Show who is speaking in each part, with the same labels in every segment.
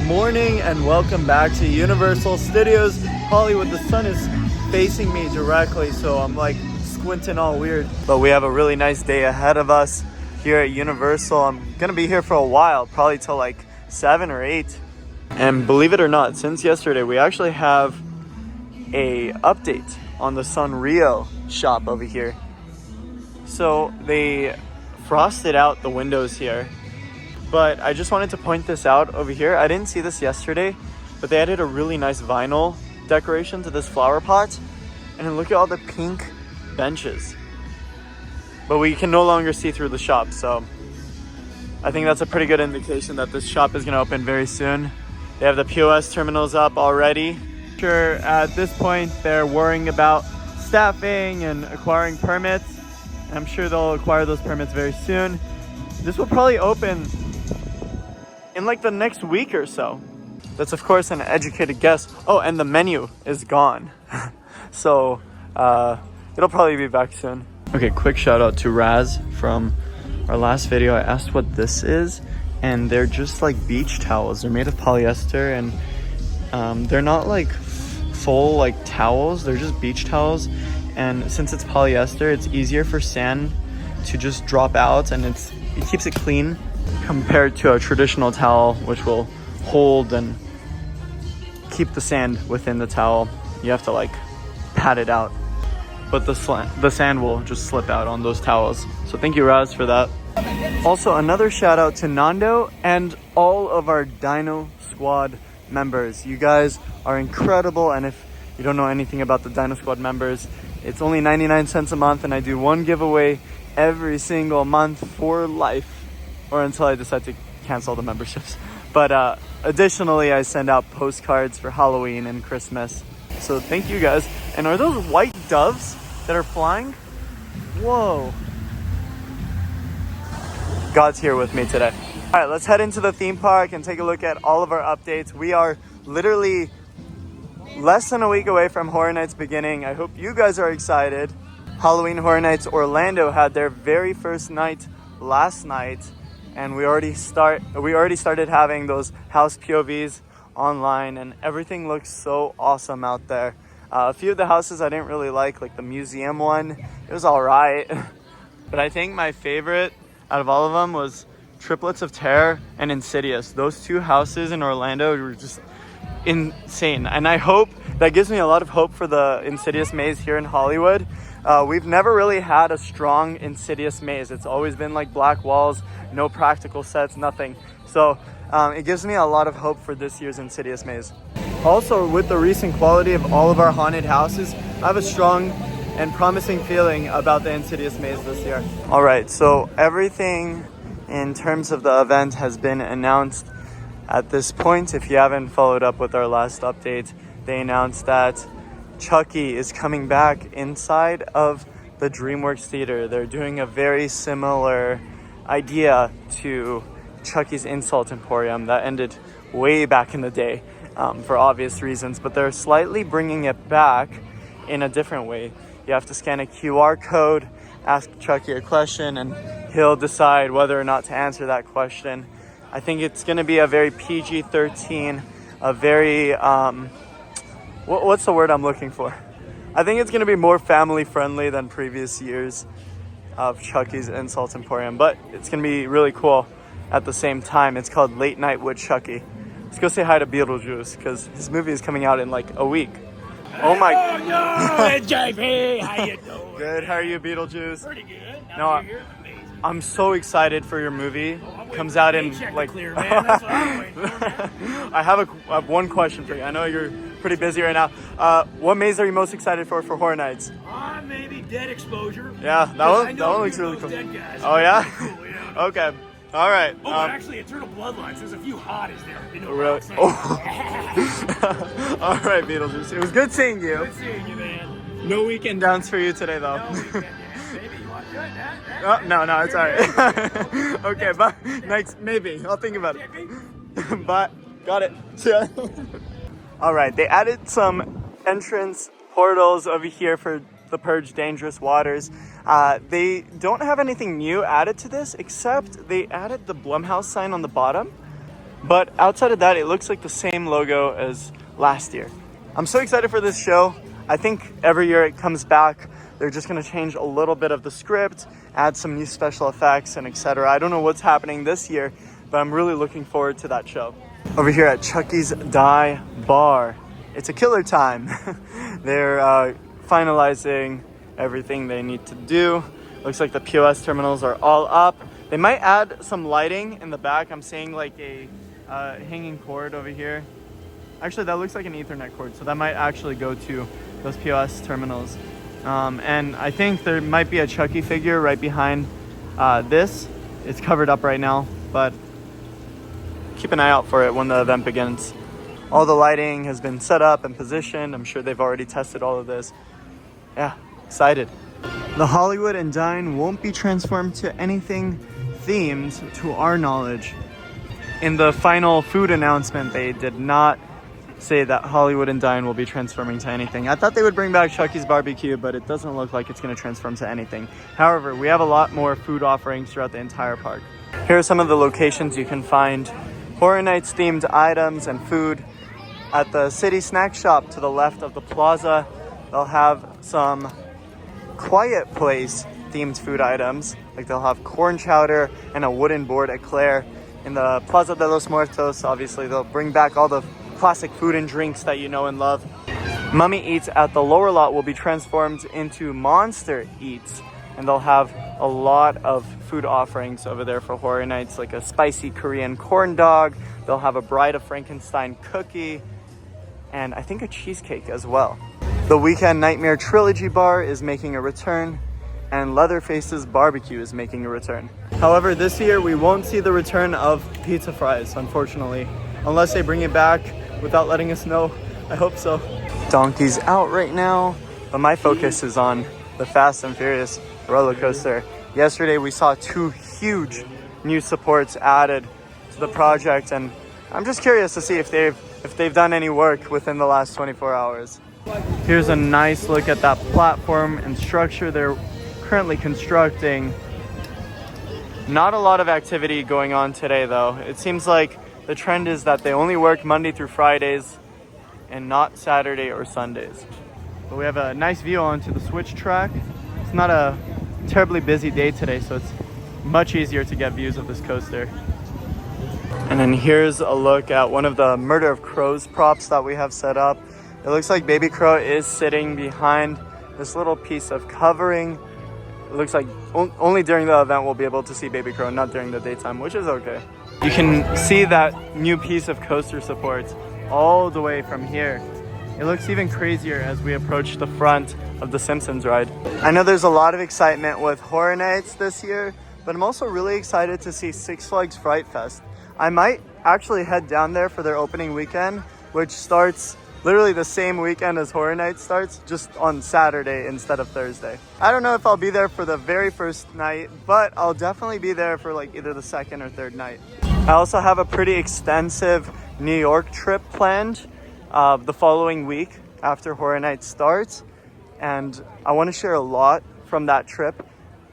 Speaker 1: morning and welcome back to Universal Studios Hollywood. The sun is facing me directly, so I'm like squinting all weird. But we have a really nice day ahead of us here at Universal. I'm gonna be here for a while, probably till like 7 or 8. And believe it or not, since yesterday we actually have a update on the Sanrio shop over here. So they frosted out the windows here, but I just wanted to point this out over here. I didn't see this yesterday, but they added a really nice vinyl decoration to this flower pot, and then look at all the pink benches. But we can no longer see through the shop, so I think that's a pretty good indication that this shop is going to open very soon. They have the POS terminals up already. Sure, at this point they're worrying about staffing and acquiring permits. I'm sure they'll acquire those permits very soon. This will probably open in like the next week or so. That's of course an educated guess. Oh, and the menu is gone. So it'll probably be back soon. Okay, quick shout out to Raz from our last video. I asked what this is, and they're just like beach towels. They're made of polyester, and they're not like full like towels. They're just beach towels. And since it's polyester, it's easier for sand to just drop out, and it keeps it clean compared to a traditional towel, which will hold and keep the sand within the towel. You have to like pat it out, but the sand will just slip out on those towels. So thank you, Raz, for that. Also, another shout out to Nando and all of our Dino Squad members. You guys are incredible, and if you don't know anything about the Dino Squad members, it's only 99 cents a month, and I do one giveaway every single month for life, or until I decide to cancel the memberships. But additionally, I send out postcards for Halloween and Christmas. So thank you guys. And are those white doves that are flying? Whoa. God's here with me today. All right, let's head into the theme park and take a look at all of our updates. We are literally less than a week away from Horror Nights beginning. I hope you guys are excited. Halloween Horror Nights Orlando had their very first night last night, and we already started having those house POVs online, and everything looks so awesome out there. A few of the houses I didn't really like the museum one. It was all right. But I think my favorite out of all of them was Triplets of Terror and Insidious. Those two houses in Orlando were just insane, and I hope that gives me a lot of hope for the Insidious maze here in Hollywood. We've never really had a strong Insidious maze. It's always been like black walls, no practical sets, nothing. So it gives me a lot of hope for this year's Insidious maze. Also, with the recent quality of all of our haunted houses, I have a strong and promising feeling about the Insidious maze this year. All right, so everything in terms of the event has been announced at this point. If you haven't followed up with our last update, they announced that Chucky is coming back inside of the DreamWorks Theater. They're doing a very similar idea to Chucky's Insult Emporium that ended way back in the day for obvious reasons, but they're slightly bringing it back in a different way. You have to scan a QR code, ask Chucky a question, and he'll decide whether or not to answer that question. I think it's going to be a very PG-13, a very, what's the word I'm looking for? I think it's going to be more family friendly than previous years of Chucky's Insult Emporium, but it's going to be really cool at the same time. It's called Late Night with Chucky. Let's go say hi to Beetlejuice, because his movie is coming out in like a week. Oh my.
Speaker 2: Oh no, it's JP. How you doing?
Speaker 1: Good. How are you, Beetlejuice?
Speaker 2: Pretty good.
Speaker 1: No, I'm so excited for your movie. Comes out in like.
Speaker 2: Clear, man. That's what I'm waiting for, man.
Speaker 1: I have one question for you. I know you're pretty busy right now. What maze are you most excited for Horror Nights?
Speaker 2: Maybe Dead Exposure.
Speaker 1: Yeah, that one looks really cool.
Speaker 2: Dead guys.
Speaker 1: Oh yeah.
Speaker 2: Cool, yeah.
Speaker 1: Okay. All right.
Speaker 2: Oh, actually, Eternal Bloodlines. There's a few hotties there. You know,
Speaker 1: really? Oh. All right, Beetlejuice. It was good seeing you.
Speaker 2: Good seeing you, man.
Speaker 1: No weekend downs for you today, though.
Speaker 2: No weekend dance. Maybe you want to do that?
Speaker 1: No, it's all right. Okay, bye. Next, maybe. I'll think about it. Bye. Got it. See ya. All right, they added some entrance portals over here for the Purge Dangerous Waters. They don't have anything new added to this, except they added the Blumhouse sign on the bottom. But outside of that, it looks like the same logo as last year. I'm so excited for this show. I think every year it comes back, they're just gonna change a little bit of the script, add some new special effects and etc. I don't know what's happening this year, but I'm really looking forward to that show. Over here at Chucky's Dye Bar, it's a killer time. They're finalizing everything they need to do. Looks like the POS terminals are all up. They might add some lighting in the back. I'm seeing like a hanging cord over here. Actually, that looks like an Ethernet cord, so that might actually go to those POS terminals. And I think there might be a Chucky figure right behind this. It's covered up right now, but keep an eye out for it when the event begins. All the lighting has been set up and positioned. I'm sure they've already tested all of this. Yeah, excited. The Hollywood and Dine won't be transformed to anything themed to our knowledge. In the final food announcement, they did not say that Hollywood and Dine will be transforming to anything. I thought they would bring back Chucky's Barbecue, but it doesn't look like it's going to transform to anything. However, we have a lot more food offerings throughout the entire park. Here are some of the locations you can find Horror Nights themed items and food. At the City Snack Shop to the left of the plaza, they'll have some Quiet Place themed food items. Like they'll have corn chowder and a wooden board eclair. In the Plaza de los Muertos, obviously, they'll bring back all the classic food and drinks that you know and love. Mummy Eats at the lower lot will be transformed into Monster Eats, and they'll have a lot of food offerings over there for Horror Nights, like a spicy Korean corn dog. They'll have a Bride of Frankenstein cookie, and I think a cheesecake as well. The Weekend Nightmare Trilogy Bar is making a return, and Leatherface's Barbecue is making a return. However, this year we won't see the return of pizza fries, unfortunately, unless they bring it back without letting us know. I hope so. Donkey's out right now, but my focus is on the Fast and Furious roller coaster. Yesterday we saw 2 huge new supports added to the project, and I'm just curious to see if they've done any work within the last 24 hours. Here's a nice look at that platform and structure they're currently constructing. Not a lot of activity going on today though. It seems like the trend is that they only work Monday through Fridays and not Saturday or Sundays. But we have a nice view onto the switch track. It's not a terribly busy day today, so it's much easier to get views of this coaster. And then here's a look at one of the Murder of Crows props that we have set up. It looks like Baby Crow is sitting behind this little piece of covering. It looks like only during the event we'll be able to see Baby Crow, not during the daytime, which is okay. You can see that new piece of coaster supports all the way from here. It looks even crazier as we approach the front of the Simpsons ride. I know there's a lot of excitement with Horror Nights this year, but I'm also really excited to see Six Flags Fright Fest. I might actually head down there for their opening weekend, which starts literally the same weekend as Horror Nights starts, just on Saturday instead of Thursday. I don't know if I'll be there for the very first night, but I'll definitely be there for like either the second or third night. I also have a pretty extensive New York trip planned the following week after Horror Nights starts, and I want to share a lot from that trip.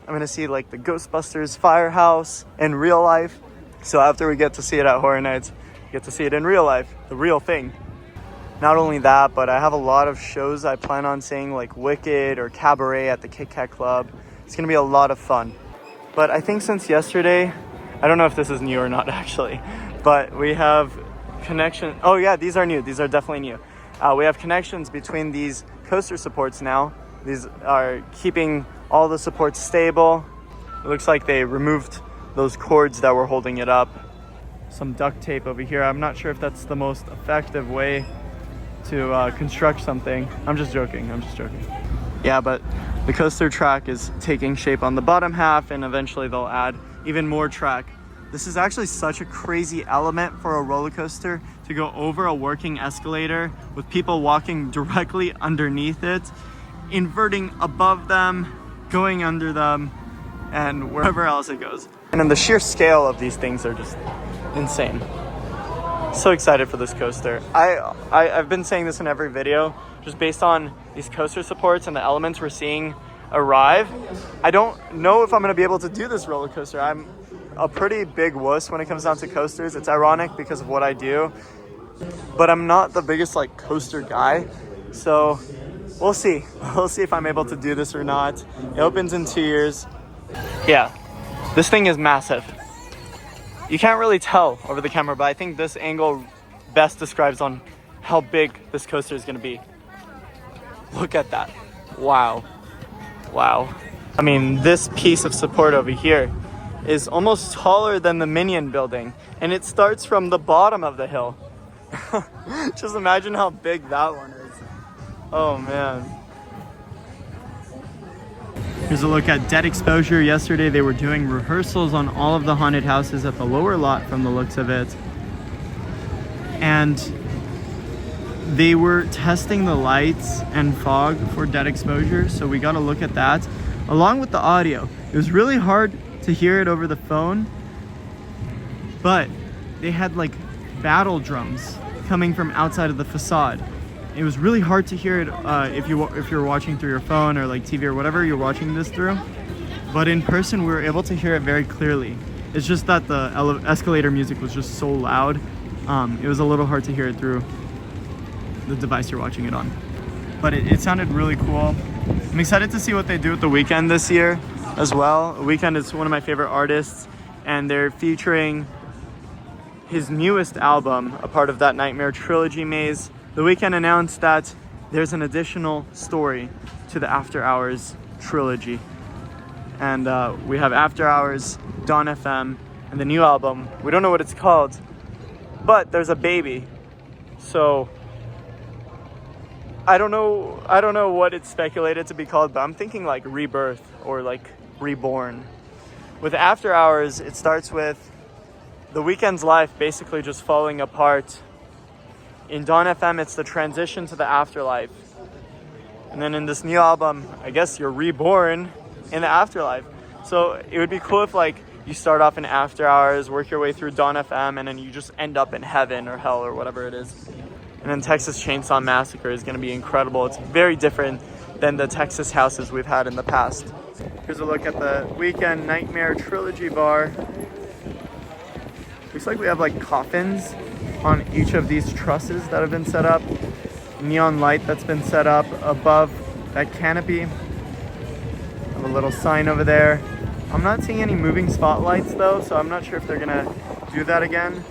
Speaker 1: I'm going to see like the Ghostbusters firehouse in real life. So after we get to see it at Horror Nights, we get to see it in real life, the real thing. Not only that, but I have a lot of shows I plan on seeing, like Wicked or Cabaret at the Kit Kat Club. It's going to be a lot of fun. But I think since yesterday, I don't know if this is new or not actually, but we have connection. Oh yeah, these are new. These are definitely new. We have connections between these coaster supports now. These are keeping all the supports stable. It looks like they removed those cords that were holding it up. Some duct tape over here. I'm not sure if that's the most effective way to construct something. I'm just joking. Yeah, but the coaster track is taking shape on the bottom half, and eventually they'll add even more track. This is actually such a crazy element for a roller coaster, to go over a working escalator with people walking directly underneath it, inverting above them, going under them, and wherever else it goes. And then the sheer scale of these things are just insane. So excited for this coaster. I've been saying this in every video, just based on these coaster supports and the elements we're seeing arrive. I don't know if I'm gonna be able to do this roller coaster. I'm a pretty big wuss when it comes down to coasters. It's ironic because of what I do, but I'm not the biggest like coaster guy. So we'll see. We'll see if I'm able to do this or not. It opens in 2 years. Yeah, this thing is massive. You can't really tell over the camera, but I think this angle best describes on how big this coaster is going to be. Look at that. Wow. Wow. I mean, this piece of support over here is almost taller than the Minion building, and it starts from the bottom of the hill. Just imagine how big that one is. Oh man. Here's a look at dead exposure. Yesterday they were doing rehearsals on all of the haunted houses at the lower lot from the looks of it. And they were testing the lights and fog for dead exposure, so we got a look at that along with the audio. It was really hard to hear it over the phone, but they had like battle drums coming from outside of the facade. It was really hard to hear it if you're watching through your phone or like TV or whatever you're watching this through, but in person we were able to hear it very clearly. It's just that the escalator music was just so loud. It was a little hard to hear it through the device you're watching it on, but it sounded really cool. I'm excited to see what they do with The Weeknd this year as well. The Weeknd is one of my favorite artists, and they're featuring his newest album, a part of that Nightmare trilogy maze. The Weeknd announced that there's an additional story to the After Hours trilogy, and we have After Hours, Dawn FM, and the new album. We don't know what it's called, but there's a baby, so I don't know what it's speculated to be called, but I'm thinking like Rebirth or like Reborn. With After Hours, it starts with The Weeknd's life basically just falling apart. In Dawn FM, it's the transition to the afterlife. And then in this new album, I guess you're reborn in the afterlife. So it would be cool if like you start off in After Hours, work your way through Dawn FM, and then you just end up in heaven or hell or whatever it is. And then Texas Chainsaw Massacre is going to be incredible. It's very different than the Texas houses we've had in the past. Here's a look at the Weeknd Nightmare Trilogy bar. Looks like we have like coffins on each of these trusses that have been set up. Neon light that's been set up above that canopy. Have a little sign over there. I'm not seeing any moving spotlights though, so I'm not sure if they're gonna do that again.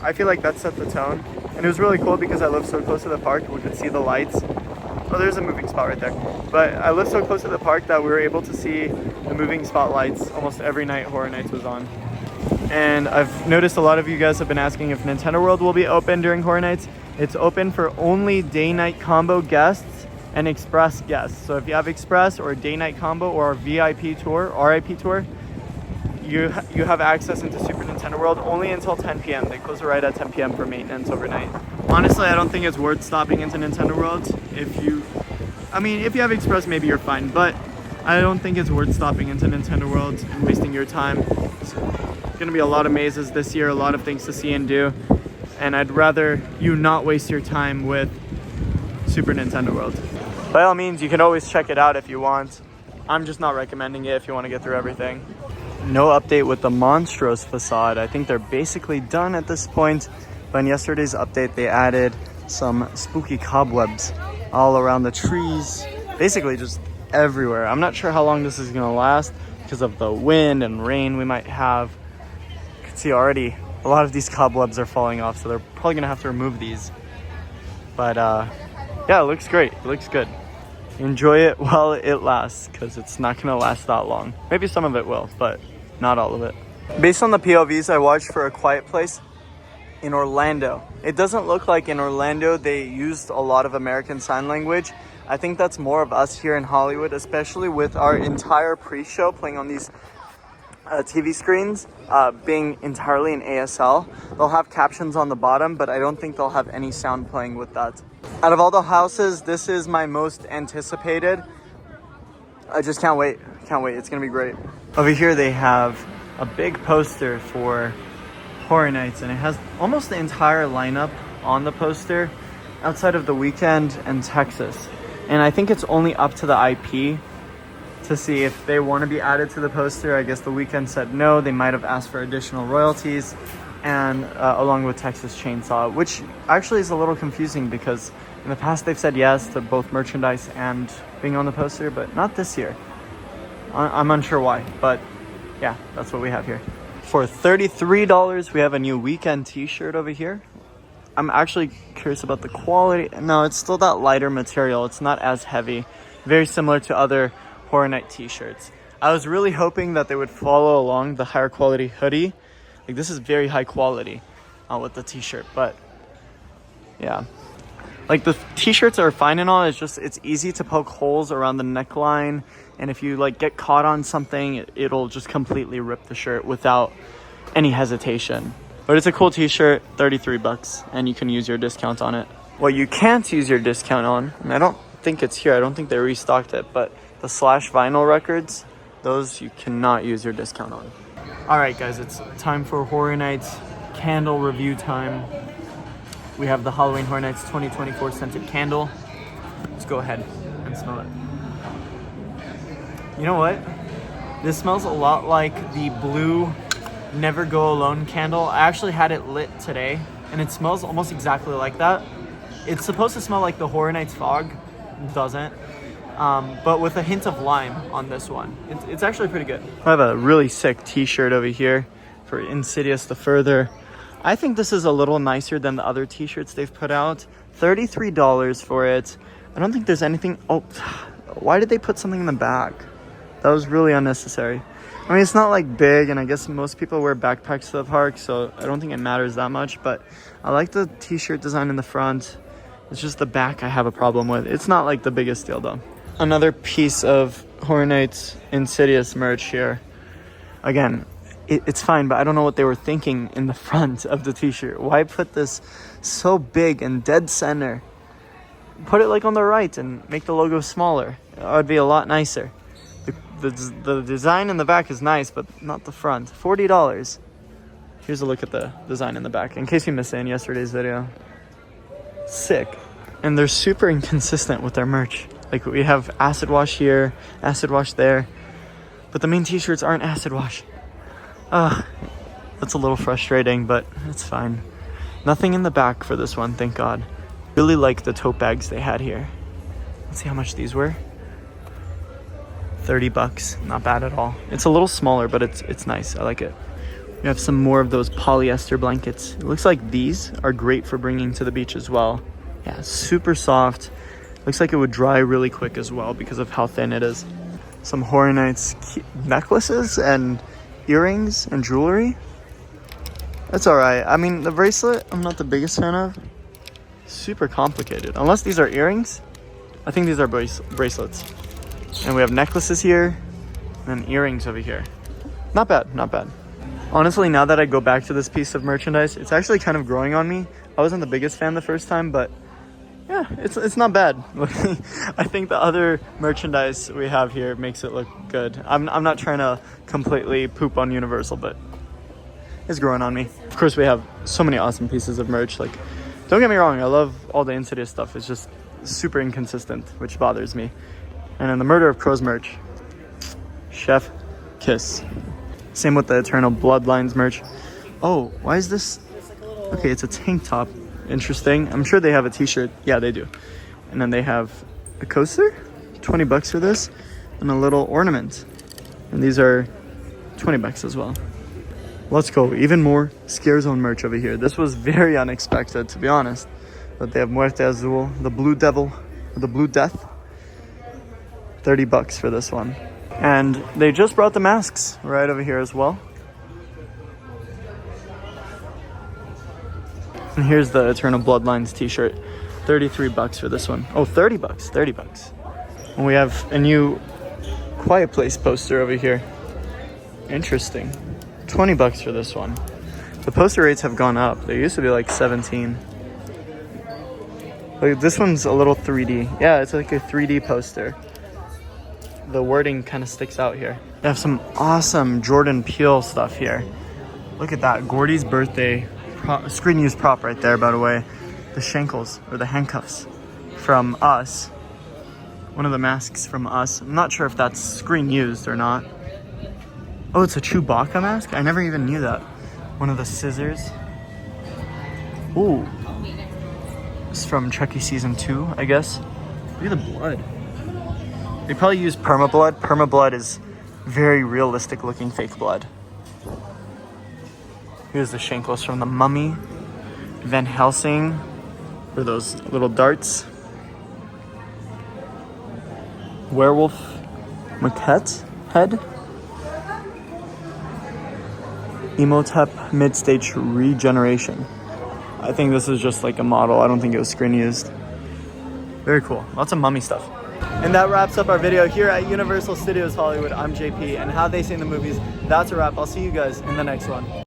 Speaker 1: I feel like that set the tone. And it was really cool because I live so close to the park, we could see the lights. Oh, there's a moving spot right there. But I live so close to the park that we were able to see the moving spotlights almost every night Horror Nights was on. And I've noticed a lot of you guys have been asking if Nintendo World will be open during Horror Nights. It's open for only day-night combo guests and express guests. So if you have express or a day-night combo or a VIP tour, RIP tour, you have access into Super Nintendo World only until 10 p.m. They close it right at 10 p.m. for maintenance overnight. Honestly, I don't think it's worth stopping into Nintendo World. If you have Express, maybe you're fine, but I don't think it's worth stopping into Nintendo World and wasting your time. It's gonna be a lot of mazes this year, a lot of things to see and do, and I'd rather you not waste your time with Super Nintendo World. By all means, you can always check it out if you want. I'm just not recommending it if you want to get through everything. No update with the Monstrous facade. I think they're basically done at this point. But in yesterday's update, they added some spooky cobwebs all around the trees, basically just everywhere. I'm not sure how long this is gonna last because of the wind and rain we might have. You can see already a lot of these cobwebs are falling off, so they're probably gonna have to remove these. But yeah, it looks great. It looks good. Enjoy it while it lasts, because it's not gonna last that long. Maybe some of it will, but not all of it. Based on the POVs I watched for A Quiet Place in Orlando, it doesn't look like in Orlando they used a lot of American Sign Language. I think that's more of us here in Hollywood, especially with our entire pre-show playing on these TV screens being entirely in ASL. They'll have captions on the bottom, but I don't think they'll have any sound playing with that. Out of all the houses, this is my most anticipated. I just can't wait. Can't wait. It's gonna be great. Over here they have a big poster for Horror Nights, and it has almost the entire lineup on the poster outside of The Weeknd and Texas. And I think it's only up to the IP. to see if they want to be added to the poster. I guess the weekend said no. They might have asked for additional royalties, and along with Texas Chainsaw, which actually is a little confusing because in the past they've said yes to both merchandise and being on the poster, but not this year. I'm unsure why, but yeah, that's what we have here. For $33, we have a new weekend t-shirt over here. I'm actually curious about the quality. No, it's still that lighter material. It's not as heavy. Very similar to other Horror Night t-shirts. I was really hoping that they would follow along the higher quality hoodie. Like, this is very high quality with the t-shirt, but yeah. Like, the t-shirts are fine and all. It's just, it's easy to poke holes around the neckline. And if you like get caught on something, it'll just completely rip the shirt without any hesitation. But it's a cool t-shirt, 33 bucks, and you can use your discount on it. What you can't use your discount on, and I don't think it's here, I don't think they restocked it, but the Slash vinyl records, those you cannot use your discount on. All right, guys, it's time for Horror Nights candle review time. We have the Halloween Horror Nights 2024 scented candle. Let's go ahead and smell it. You know what? This smells a lot like the blue Never Go Alone candle. I actually had it lit today, and it smells almost exactly like that. It's supposed to smell like the Horror Nights fog. It doesn't. But with a hint of lime on this one. It's actually pretty good. I have a really sick t-shirt over here for Insidious the Further. I think this is a little nicer than the other t-shirts they've put out. $33 for it. I don't think there's anything... Oh, why did they put something in the back? That was really unnecessary. I mean, it's not like big, and I guess most people wear backpacks to the park, so I don't think it matters that much, but I like the t-shirt design in the front. It's just the back I have a problem with. It's not like the biggest deal though. Another piece of Horror Nights Insidious merch here. Again, it's fine, but I don't know what they were thinking in the front of the t-shirt. Why put this so big and dead center? Put it like on the right and make the logo smaller. It would be a lot nicer. The design in the back is nice, but not the front. $40. Here's a look at the design in the back, in case you missed it in yesterday's video. Sick. And they're super inconsistent with their merch. Like, we have acid wash here, acid wash there, but the main t-shirts aren't acid wash. That's a little frustrating, but it's fine. Nothing in the back for this one, thank God. Really like the tote bags they had here. Let's see how much these were. 30 bucks, not bad at all. It's a little smaller, but it's nice. I like it. We have some more of those polyester blankets. It looks like these are great for bringing to the beach as well. Yeah, super soft. Looks like it would dry really quick as well because of how thin it is. Some Horror Nights necklaces and earrings and jewelry. That's all right. I mean, the bracelet, I'm not the biggest fan of. Super complicated. Unless these are earrings. I think these are bracelets. And we have necklaces here and earrings over here. Not bad, not bad. Honestly, now that I go back to this piece of merchandise, it's actually kind of growing on me. I wasn't the biggest fan the first time, but yeah, it's not bad. I think the other merchandise we have here makes it look good. I'm not trying to completely poop on Universal, but it's growing on me. Of course, we have so many awesome pieces of merch. Like, don't get me wrong, I love all the Insidious stuff. It's just super inconsistent, which bothers me. And then the Murder of Crows merch. Chef kiss. Same with the Eternal Bloodlines merch. Oh, why is this? Okay, it's a tank top. Interesting. I'm sure they have a t-shirt. Yeah, they do. And then they have a coaster. 20 bucks for this. And a little ornament. And these are 20 bucks as well. Let's go. Even more Scare Zone merch over here. This was very unexpected, to be honest. But they have Muerte Azul, the Blue Devil, the Blue Death. 30 bucks for this one. And they just brought the masks right over here as well. And here's the Eternal Bloodlines t-shirt. 33 bucks for this one. Oh, 30 bucks. 30 bucks. And we have a new Quiet Place poster over here. Interesting. 20 bucks for this one. The poster rates have gone up. They used to be like 17. Like, this one's a little 3D. Yeah, it's like a 3D poster. The wording kind of sticks out here. They have some awesome Jordan Peele stuff here. Look at that. Gordy's birthday screen use prop right there, by the way. The shankles, or the handcuffs from Us. One of the masks from Us. I'm not sure if that's screen used or not. Oh, it's a Chewbacca mask? I never even knew that. One of the scissors. Ooh. It's from Chucky season 2, I guess. Look at the blood. They probably use permablood. Permablood is very realistic looking fake blood. Here's the Shankles from the Mummy. Van Helsing. For those little darts. Werewolf maquette head. Emotep mid-stage regeneration. I think this is just like a model. I don't think it was screen used. Very cool. Lots of mummy stuff. And that wraps up our video here at Universal Studios Hollywood. I'm JP, and how they say in the movies, that's a wrap. I'll see you guys in the next one.